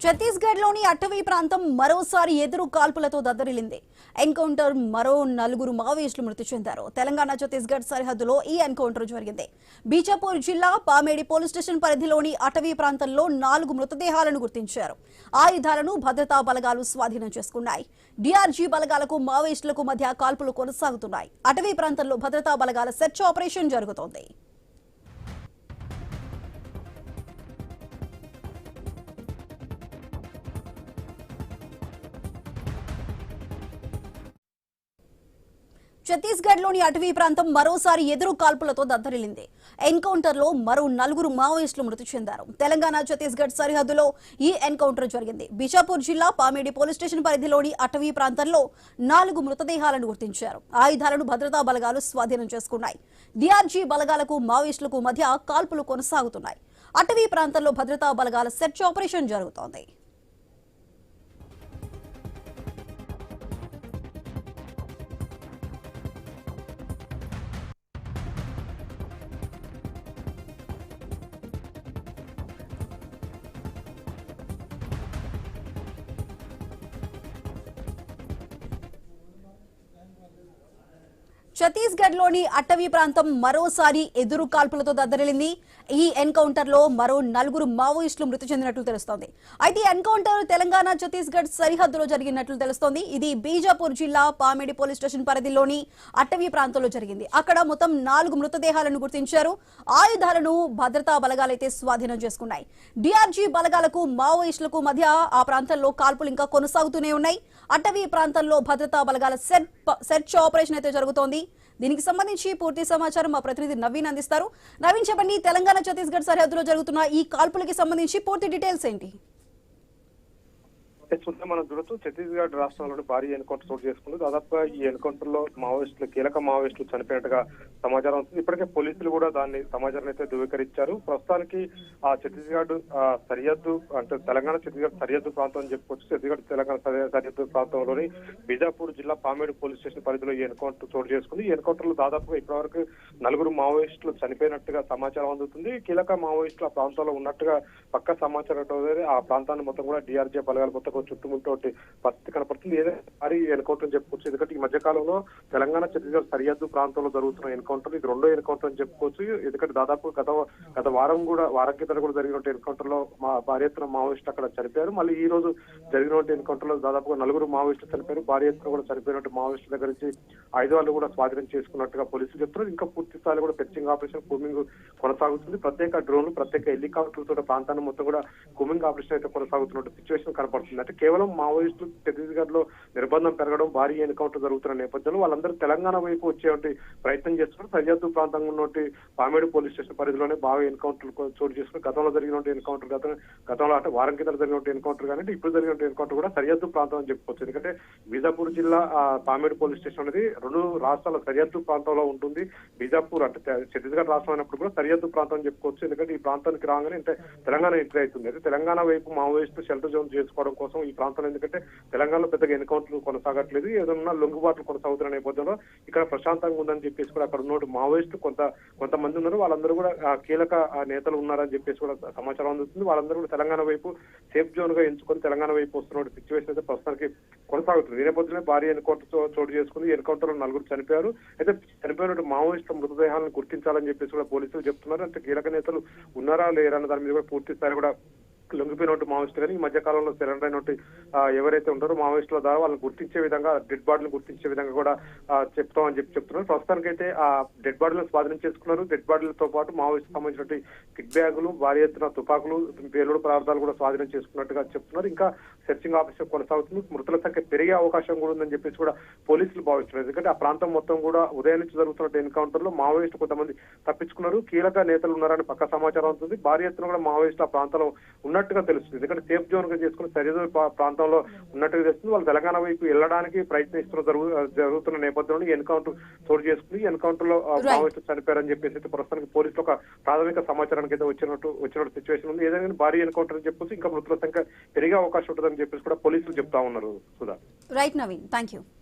ఛత్తీస్గఢ్లోని అటవీ ప్రాంతం మరోసారి ఎదురు కాల్పులతో దద్దరిల్లింది. ఎన్కౌంటర్ మరో 4 మావోయిస్టులు మృతి చెందారు. తెలంగాణ ఛత్తీస్గఢ్ సరిహద్దులో ఈ ఎన్కౌంటర్ జరిగింది. బీజాపూర్ జిల్లా పామేడి పోలీస్ స్టేషన్ పరిధిలోని అటవీ ప్రాంతంలో 4 మృతదేహాలను గుర్తించారు. ఆయుధాలను భద్రతా బలగాలు స్వాధీనం చేసుకున్నాయి. డీఆర్జీ బలగాలకు మావోయిస్టులకు మధ్య కాల్పులు కొనసాగుతున్నాయి. అటవీ ప్రాంతంలో భద్రతా బలగాల సెర్చ్ ఆపరేషన్ జరుగుతోంది. ఛత్తీస్గఢ్లోని అటవీ ప్రాంతం మరోసారి ఎదురు కాల్పులతో దద్దరిల్లింది. ఎన్కౌంటర్లో మరో 4 మావోయిస్టులు మృతి చెందారు. తెలంగాణ ఛత్తీస్గఢ్ సరిహద్దులో ఈ ఎన్కౌంటర్ జరిగింది. బీజాపూర్ జిల్లా పామేడి పోలీస్ స్టేషన్ పరిధిలోని అటవీ ప్రాంతంలో 4 మృతదేహాలను గుర్తించారు. ఆయుధాలను భద్రతా బలగాలు స్వాధీనం చేసుకున్నాయి. డీఆర్జీ బలగాలకు మావోయిస్టులకు మధ్య కాల్పులు కొనసాగుతున్నాయి. అటవీ ప్రాంతంలో భద్రతా బలగాల సెర్చ్ ఆపరేషన్ జరుగుతోంది. ఛత్తీస్గఢ్లోని అటవీ ప్రాంతం మరోసారి ఎదురు కాల్పులతో దద్దరిల్లింది. ఈ ఎన్కౌంటర్లో మరో 4 మావోయిస్టులు మృతి చెందినట్లు తెలుస్తోంది. అయితే ఎన్కౌంటర్ తెలంగాణ ఛత్తీస్గఢ్ సరిహద్దులో జరిగినట్లు తెలుస్తోంది. ఇది బీజాపూర్ జిల్లా పామేడి పోలీస్ స్టేషన్ పరిధిలోని అటవీ ప్రాంతంలో జరిగింది. అక్కడ మొత్తం 4 మృతదేహాలను గుర్తించారు. ఆయుధాలను భద్రతా బలగాలైతే స్వాధీనం చేసుకున్నాయి. డీఆర్జీ బలగాలకు మావోయిస్టులకు మధ్య ఆ ప్రాంతంలో కాల్పులు ఇంకా కొనసాగుతూనే ఉన్నాయి. అటవీ ప్రాంతంలో భద్రతా బలగాల సెర్చ్ ఆపరేషన్ అయితే జరుగుతోంది. దీనికి సంబంధించి పూర్తి సమాచారం మా ప్రతినిధి నవీన్ అందిస్తారు. నవీన్, చెప్పండి, తెలంగాణ ఛత్తీస్గఢ్ సరిహద్దులో జరుగుతున్న ఈ కాల్పులకి సంబంధించి పూర్తి డీటెయిల్స్ ఏంటి? మనం చూడొచ్చు, ఛత్తీస్గఢ్ రాష్ట్రంలోని భారీ ఎన్కౌంటర్ చోటు చేసుకుంది. దాదాపుగా ఈ ఎన్కౌంటర్ లో కీలక మావోయిస్టులు చనిపోయినట్టుగా సమాచారం వస్తుంది. ఇప్పటికే పోలీసులు కూడా దాన్ని సమాచారం అయితే ధృవీకరించారు. ప్రస్తుతానికి ఆ ఛత్తీస్గఢ్ సరిహద్దు అంటే తెలంగాణ ఛత్తీస్గఢ్ సరిహద్దు ప్రాంతం అని చెప్పుకోవచ్చు. ఛత్తీస్గఢ్ తెలంగాణ సరిహద్దు ప్రాంతంలోని బీజాపూర్ జిల్లా పామేడు పోలీస్ స్టేషన్ పరిధిలో ఈ ఎన్కౌంటర్ చోటు చేసుకుంది. ఈ ఎన్కౌంటర్ లో దాదాపుగా ఇప్పటివరకు 4 మావోయిస్టులు చనిపోయినట్టుగా సమాచారం అందుతుంది. కీలక మావోయిస్టులు ఆ ప్రాంతంలో ఉన్నట్టుగా పక్క సమాచారం ఆ ప్రాంతాన్ని మొత్తం కూడా డీఆర్జీ బలగాలు మొత్తం చుట్టుముట్టే పరిస్థితి కనపడుతుంది. ఏదైనా భారీ ఎన్కౌంటర్ అని చెప్పుకోవచ్చు. ఎందుకంటే ఈ మధ్య కాలంలో తెలంగాణ ఛత్తీస్గఢ్ సరిహద్దు ప్రాంతంలో జరుగుతున్న ఎన్కౌంటర్ ఇది 2వ ఎన్కౌంటర్ అని చెప్పుకోవచ్చు. ఎందుకంటే దాదాపు గత వారం కింద కూడా జరిగిన ఎన్కౌంటర్ లో భారీ ఎత్తున మావోయిస్టులు అక్కడ చనిపోయారు. మళ్ళీ ఈ రోజు జరిగిన ఎన్కౌంటర్ లో దాదాపుగా 4 మావోయిస్టులు చనిపోయారు. భారీ ఎత్తున కూడా చనిపోయినట్టు మావోయిస్టుల దగ్గర నుంచి ఆయుధాలు కూడా స్వాధీనం చేసుకున్నట్టుగా పోలీసులు చెప్తున్నారు. ఇంకా పూర్తి స్థాయిలో కూడా సెర్చింగ్ ఆపరేషన్ కూమింగ్ కొనసాగుతుంది. ప్రత్యేక డ్రోన్లు ప్రత్యేక హెలికాప్టర్లతో ప్రాంతాన్ని మొత్తం కూడా కూమింగ్ ఆపరేషన్ అయితే కొనసాగుతున్నట్టు సిచ్యువేషన్ కనపడుతుంది. అంటే కేవలం మావోయిస్టులు ఛత్తీస్గఢ్ లో నిర్బంధం పెరగడం, భారీ ఎన్కౌంటర్ జరుగుతున్న నేపథ్యంలో వాళ్ళందరూ తెలంగాణ వైపు వచ్చే ప్రయత్నం చేస్తున్నారు. సరిహద్దు ప్రాంతంగా ఉన్నటువంటి పామేడు పోలీస్ స్టేషన్ పరిధిలోనే భారీ ఎన్కౌంటర్ చోటు చేసుకుని గతంలో జరిగిన ఎన్కౌంటర్ గతంలో అంటే వారం కింద జరిగిన ఎన్కౌంటర్ కానీ ఇప్పుడు జరిగిన ఎన్కౌంటర్ కూడా సరిహద్దు ప్రాంతం అని చెప్పుకోవచ్చు. ఎందుకంటే బీజాపూర్ జిల్లా పామేడు పోలీస్ స్టేషన్ అనేది 2 రాష్ట్రాల సరిహద్దు ప్రాంతంలో ఉంటుంది. బీజాపూర్ అంటే ఛత్తీస్గఢ్ రాష్ట్రం అయినప్పుడు కూడా సరిహద్దు ప్రాంతం అని చెప్పుకోవచ్చు. ఎందుకంటే ఈ ప్రాంతానికి రాగానే అంటే తెలంగాణ ఎంట్రీ అవుతుంది. అయితే తెలంగాణ వైపు మావోయిస్టు షెల్టర్ జోన్ చేసుకోవడం కోసం ఈ ప్రాంతంలో, ఎందుకంటే తెలంగాణలో పెద్దగా ఎన్కౌంటర్లు కొనసాగట్లేదు, ఏదన్నా లొంగుబాట్లు కొనసాగుతున్న నేపథ్యంలో ఇక్కడ ప్రశాంతంగా ఉందని చెప్పేసి కూడా అక్కడ ఉన్న మావోయిస్టులు కొంతమంది ఉన్నారు. వాళ్ళందరూ కూడా కీలక నేతలు ఉన్నారని చెప్పేసి కూడా సమాచారం అందుతుంది. వాళ్ళందరూ కూడా తెలంగాణ వైపు సేఫ్ జోన్ గా ఎంచుకొని తెలంగాణ వైపు వస్తున్న సిచ్యువేషన్ అయితే ప్రస్తుతానికి కొనసాగుతుంది. ఈ నేపథ్యంలో భారీ ఎన్కౌంటర్ చోటు చేసుకుంది. ఎన్కౌంటర్ లో 4 చనిపోయారు. అయితే చనిపోయినట్టు మావోయిస్టుల మృతదేహాలను గుర్తించాలని చెప్పేసి కూడా పోలీసులు చెప్తున్నారు. అంటే కీలక నేతలు ఉన్నారా లేరా అన్న దాని మీద కూడా పూర్తి స్థాయి కూడా లొంగిపోయినట్టు మావోయిస్టులు కానీ ఈ మధ్య కాలంలో సరెండర్ అయినట్టు ఎవరైతే ఉంటారో మావోయిస్టుల ద్వారా వాళ్ళని గుర్తించే విధంగా డెడ్ బాడీని గుర్తించే విధంగా కూడా చెప్తామని చెప్తున్నారు. ప్రస్తుతానికైతే ఆ డెడ్ బాడీలను స్వాధీనం చేసుకున్నారు. డెడ్ బాడీలతో పాటు మావోయిస్టు సంబంధించిన కిట్ బ్యాగులు, భారీ ఎత్తున తుపాకులు, పేలుడు పదార్థాలు కూడా స్వాధీనం చేసుకున్నట్టుగా చెప్తున్నారు. ఇంకా సెర్చింగ్ ఆపరేషన్ కొనసాగుతుంది. మృతుల సంఖ్య పెరిగే అవకాశం కూడా ఉందని చెప్పేసి కూడా పోలీసులు భావిస్తున్నారు. ఎందుకంటే ఆ ప్రాంతం మొత్తం కూడా ఉదయం నుంచి జరుగుతున్న ఎన్కౌంటర్ లో మావోయిస్టు కొంతమంది తప్పించుకున్నారు. కీలక నేతలు ఉన్నారని పక్క సమాచారం అవుతుంది. భారీ ఎత్తున కూడా మావోయిస్టు ఆ ప్రాంతంలో ఉన్నట్టుగా తెలుస్తుంది. ఎందుకంటే సేఫ్ జోన్ గా చేసుకుని సరిహద్దు ప్రాంతంలో ఉన్నట్టుగా తెలుస్తుంది. వాళ్ళు తెలంగాణ వైపు వెళ్ళడానికి జరుగుతున్న నేపథ్యంలో ఎన్కౌంటర్ చోటు చేసుకుని ఎన్కౌంటర్ లో మావోయిస్టులు చనిపోయారని చెప్పేసి ప్రస్తుతానికి పోలీసులు ఒక ప్రాథమిక సమాచారానికి అయితే వచ్చినట్టు సిచ్యువేషన్ ఉంది. ఏదైనా భారీ ఎన్కౌంటర్ అని చెప్పేసి ఇంకా మృతుల సంఖ్య పెరిగే అవకాశం ఉంటుందని చెప్పేసి కూడా పోలీసులు చెప్తా ఉన్నారు. Sudha. Right Naveen, thank you.